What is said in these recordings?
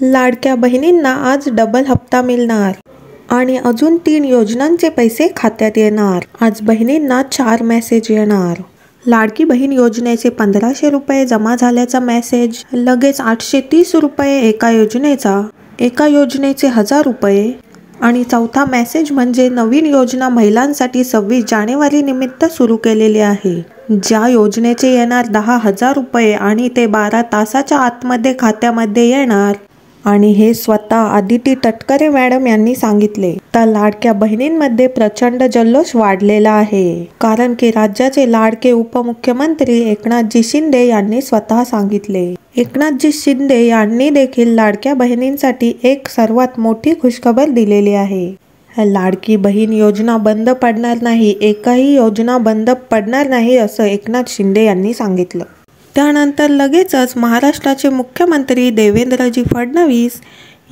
लाडक्या बहिणींना आज डबल हप्ता मिळणार आणि अजून 3 योजनांचे पैसे खात्यात येणार। आज बहिणींना 4 मेसेज येणार। लाडकी बहीण योजनेचे 1500 रुपये जमा झाल्याचा मेसेज, लगेच 830 रुपये एका योजनेचे 1000 रुपये आणि चौथा मेसेज म्हणजे नवीन योजना महिलांसाठी 26 जानेवारी निमित्त सुरू केलेली आहे, ज्या योजनेचे येणार 10,000 रुपये आणि ते 12 तासाच्या आतमध्ये खात्यामध्ये येणार आणि हे स्वतः आदिती तटकरे मॅडम यांनी सांगितले। तर लाडक्या बहिणींमध्ये प्रचंड जल्लोष वाढलेला आहे, कारण की राज्याचे लाडके उपमुख्यमंत्री एकनाथजी शिंदे यांनी स्वतः सांगितले। एकनाथजी शिंदे यांनी देखील लाडक्या बहिणींसाठी एक सर्वात मोठी खुशखबर दिलेली आहे। लाडकी बहीण योजना बंद पडणार नाही, एकही योजना बंद पडणार नाही असं एकनाथ शिंदे यांनी सांगितलं। त्यानंतर लगेचच महाराष्ट्राचे मुख्यमंत्री देवेंद्रजी फडणवीस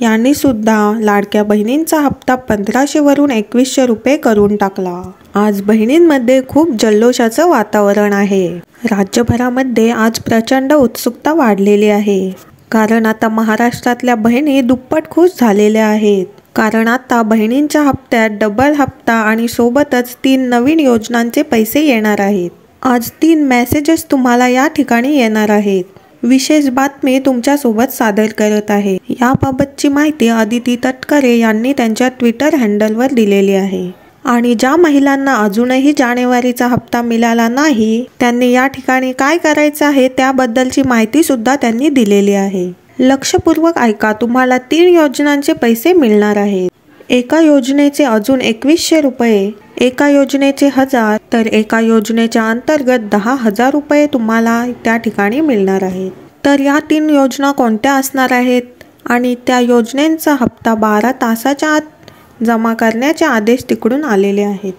यांनी सुद्धा लाडक्या बहिणींचा हप्ता 1500 वरून 2100 रुपये करून टाकला। आज बहिणींमध्ये खूप जल्लोषाचं वातावरण आहे। राज्यभरामध्ये आज प्रचंड उत्सुकता वाढलेली आहे, कारण आता महाराष्ट्रातल्या बहिणी दुप्पट खुश झालेल्या आहेत, कारण आता बहिणींच्या हप्त्यात डबल हप्ता आणि सोबतच 3 नवीन योजनांचे पैसे येणार आहेत। आज 3 मेसेजेस तुम्हाला या ठिकाणी येणार आहेत। विशेष बातमी तुमच्यासोबत सादर करत आहे। याबाबतची माहिती आदिती तटकरे यांनी त्यांच्या ट्विटर हँडलवर दिलेली आहे आणि ज्या महिलांना अजूनही जानेवारीचा हप्ता मिळाला नाही त्यांनी या ठिकाणी काय करायचं आहे त्याबद्दलची माहिती सुद्धा त्यांनी दिलेली आहे। लक्षपूर्वक ऐका, तुम्हाला 3 योजनांचे पैसे मिळणार आहेत। एका योजनेचे अजून 2100 रुपये, एका योजनेचे 1000, तर एका योजनेच्या अंतर्गत 10,000 रुपये तुम्हाला त्या ठिकाणी मिळणार आहेत। तर या 3 योजना कोणत्या असणार आहेत आणि त्या योजनेचा हप्ता 12 तासाच्या आत जमा करण्याचे आदेश तिकडून आलेले आहेत।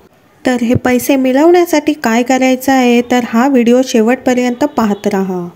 तर हे पैसे मिळवण्यासाठी काय करायचं आहे, तर हा व्हिडिओ शेवटपर्यंत पाहत राहा।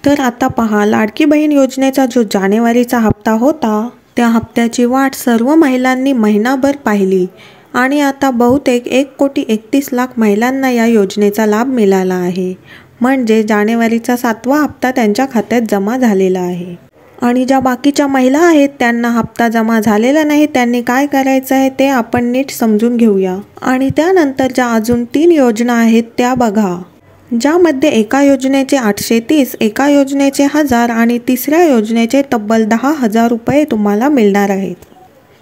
तर आता पहा, लाडकी बहीण योजनेचा जो जानेवारीचा हप्ता होता त्या हप्त्याची वाट सर्व महिलांनी महिनाभर पाहिली आणि आता बहुतेक 1,31,00,000 महिलांना या योजनेचा लाभ मिळाला आहे। म्हणजे जानेवारीचा 7वा हप्ता त्यांच्या खात्यात जमा झालेला आहे आणि ज्या बाकीच्या महिला आहेत त्यांना हप्ता जमा झालेला नाही, त्यांनी काय करायचं आहे ते आपण नीट समजून घेऊया। आणि त्यानंतर ज्या अजून 3 योजना आहेत त्या बघा, ज्यामध्ये एका योजनेचे 830, एका योजनेचे 1000 आणि तिसऱ्या योजनेचे तब्बल 10,000 रुपये तुम्हाला मिळणार आहेत।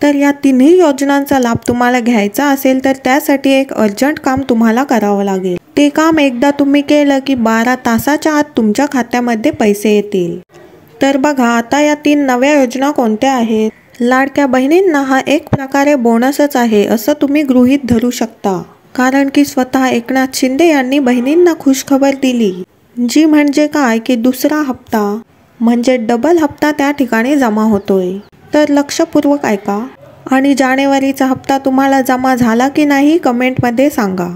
तर या 3ही योजनांचा लाभ तुम्हाला घ्यायचा असेल तर त्यासाठी एक अर्जंट काम तुम्हाला करावं लागेल। ते काम एकदा तुम्ही केलं की 12 तासाच्या आत तुमच्या खात्यामध्ये पैसे येतील। तर बघा, आता या 3 नव्या योजना कोणत्या आहेत। लाडक्या बहिणींना हा एक प्रकारे बोनसच आहे असं तुम्ही गृहीत धरू शकता, कारण की स्वतः एकनाथ शिंदे यांनी बहिणींना खुशखबर दिली, जी म्हणजे काय की दुसरा हप्ता म्हणजे डबल हप्ता त्या ठिकाणी जमा होतोय। तर लक्षपूर्वक ऐका आणि जानेवारीचा हप्ता तुम्हाला जमा झाला की नाही कमेंटमध्ये सांगा,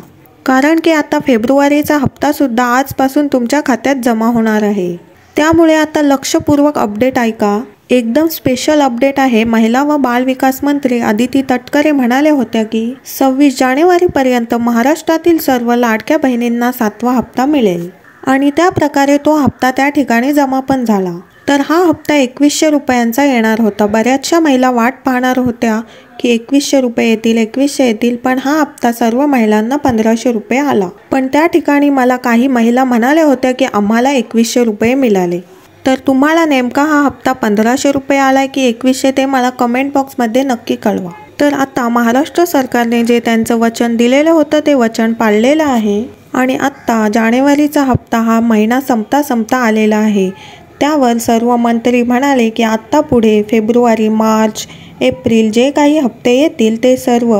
कारण की आता फेब्रुवारीचा हप्ता सुद्धा आजपासून तुमच्या खात्यात जमा होणार आहे। त्यामुळे आता लक्षपूर्वक अपडेट ऐका, एकदम स्पेशल अपडेट आहे। महिला व बाल विकास मंत्री आदिती तटकरे म्हणाले होत्या की 26 जानेवारीपर्यंत महाराष्ट्रातील सर्व लाडक्या बहिणींना 7वा हप्ता मिळेल आणि त्या प्रकारे तो हप्ता त्या ठिकाणी जमा पण झाला। तर हा हप्ता 2100 रुपयांचा येणार होता। बऱ्याचशा महिला वाट पाहणार होत्या की 2100 रुपये येतील, 2100 येतील, पण हा हप्ता सर्व महिलांना 1500 रुपये आला। पण त्या ठिकाणी मला काही महिला म्हणाल्या होत्या की आम्हाला 2100 रुपये मिळाले। तर तुम्हाला नेमका हा हप्ता 1500 रुपये आलाय की 2100 ते मला कमेंट बॉक्समध्ये नक्की कळवा। तर आता महाराष्ट्र सरकारने जे त्यांचं वचन दिलेलं होतं ते वचन पाळलेलं आहे आणि आत्ता जानेवारीचा हप्ता हा महिना संपता आलेला आहे। त्यावर सर्व मंत्री म्हणाले की आत्ता पुढे फेब्रुवारी, मार्च, एप्रिल जे काही हप्ते येतील ते सर्व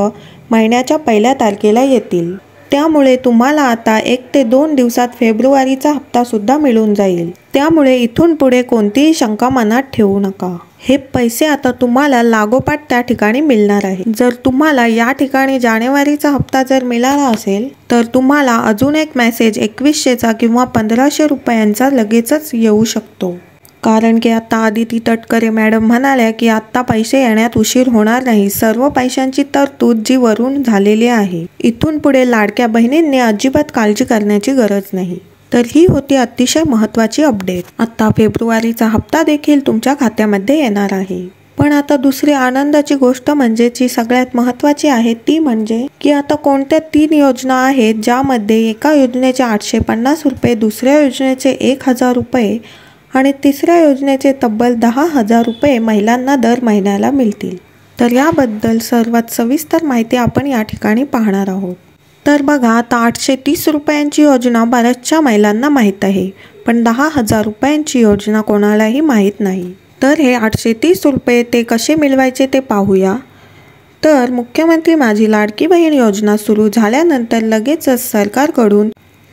महिन्याच्या 1 तारखेला येतील। त्यामुळे तुम्हाला आता 1 ते 2 दिवसात फेब्रुवारीचा हप्ता सुद्धा मिळून जाईल। त्यामुळे इथून पुढे कोणतीही शंका मनात ठेवू नका। हे पैसे आता तुम्हाला लागोपाठ त्या ठिकाणी मिळणार आहे। जर तुम्हाला या ठिकाणी जानेवारीचा हप्ता जर मिळाला असेल तर तुम्हाला अजून एक मेसेज 2100चा किंवा 1500 रुपयांचा लगेचच येऊ शकतो, कारण की आता आदिती तटकरे मॅडम म्हणाल्या की आता पैसे येण्यात उशीर होणार नाही। सर्व पैशांची तरतूद जी वरून झालेली आहे। इथून पुढे लाडक्या बहिणींनी अजिबात काळजी करण्याची गरज नाही। तर ही होती अतिशय महत्त्वाची अपडेट। आता फेब्रुवारीचा हप्ता देखील तुमच्या खात्यामध्ये येणार आहे। पण आता दुसरी आनंदाची गोष्ट म्हणजे जी सगळ्यात महत्त्वाची आहे ती म्हणजे की आता कोणत्या 3 योजना आहेत ज्यामध्ये एका योजनेचे 850 रुपये, दुसऱ्या योजनेचे 1000 रुपये आणि तिसऱ्या योजनेचे तब्बल 10,000 रुपये महिलांना दर महिन्याला मिळतील। तर याबद्दल सर्वात सविस्तर माहिती आपण या ठिकाणी पाहणार आहोत। तर बघा, आता 830 रुपयांची योजना बऱ्याचशा महिलांना माहीत आहे, पण 10,000 रुपयांची योजना कोणालाही माहीत नाही। तर हे 830 रुपये ते कसे मिळवायचे ते पाहूया। तर मुख्यमंत्री माझी लाडकी बहीण योजना सुरू झाल्यानंतर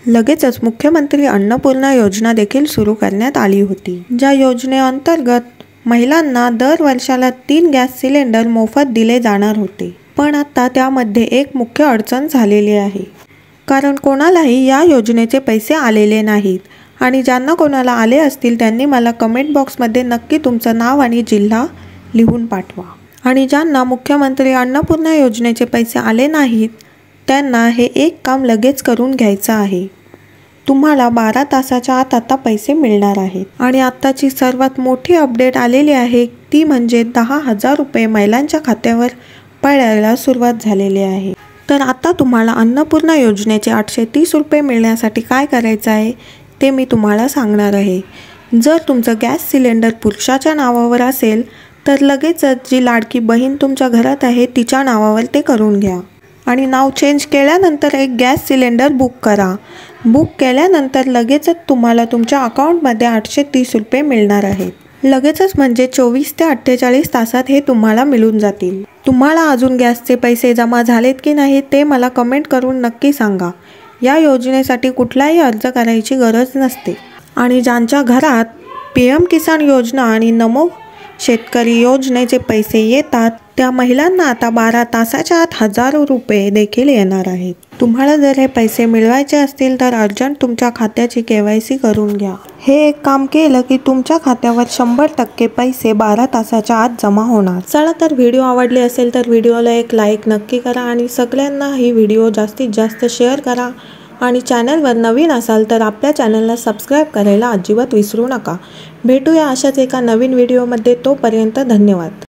लगेचच मुख्यमंत्री अन्नपूर्णा योजना देखील सुरू करण्यात आली होती, ज्या योजनेअंतर्गत महिलांना दर वर्षाला 3 गॅस सिलेंडर मोफत दिले जाणार होते। पण आता त्यामध्ये एक मुख्य अडचण झालेली आहे, कारण कोणालाही या योजनेचे पैसे आलेले नाहीत आणि ज्यांना कोणाला आले असतील त्यांनी मला कमेंट बॉक्समध्ये नक्की तुमचं नाव आणि जिल्हा लिहून पाठवा। आणि ज्यांना मुख्यमंत्री अन्नपूर्णा योजनेचे पैसे आले नाहीत त्यांना हे एक काम लगेच करून घ्यायचं आहे। तुम्हाला 12 तासाच्या आत आता पैसे मिळणार आहेत। आणि आत्ताची सर्वात मोठी अपडेट आलेली आहे ती म्हणजे 10,000 रुपये महिलांच्या खात्यावर पडायला सुरुवात झालेली आहे। तर आता तुम्हाला अन्नपूर्णा योजनेचे 830 रुपये मिळण्यासाठी काय करायचं आहे ते मी तुम्हाला सांगणार आहे। जर तुमचं गॅस सिलेंडर पुरुषाच्या नावावर असेल तर लगेचच जी लाडकी बहीण तुमच्या घरात आहे तिच्या नावावर ते करून घ्या आणि नाव चेंज केल्यानंतर एक गॅस सिलेंडर बुक करा। बुक केल्यानंतर लगेचच तुम्हाला तुमच्या अकाउंटमध्ये 830 रुपये मिळणार आहेत। लगेचच म्हणजे 24 ते 48 तासात हे तुम्हाला मिळून जातील। तुम्हाला अजून गॅसचे पैसे जमा झालेत की नाही ते मला कमेंट करून नक्की सांगा। या योजनेसाठी कुठलाही अर्ज करायची गरज नसते आणि ज्यांच्या घरात PM किसान योजना आणि नमो शेतकरी योजनेचे पैसे येतात त्या महिलांना आता 12 तासाच्या आत हजारो रुपये देखील येणार आहेत। तुम्हाला जर हे पैसे मिळवायचे असतील तर अर्जंट तुमच्या खात्याची KYC करून घ्या। हे एक काम केलं की तुमच्या खात्यावर 100% पैसे 12 तासाच्या आत जमा होणार। चला तर व्हिडिओ आवडले असेल तर व्हिडिओला एक लाईक नक्की करा आणि सगळ्यांना ही व्हिडिओ जास्तीत जास्त शेअर करा आणि चॅनलवर नवीन असाल तर आपल्या चॅनलला सबस्क्राईब करायला अजिबात विसरू नका। भेटूया अशाच एका नवीन व्हिडिओमध्ये, तोपर्यंत धन्यवाद।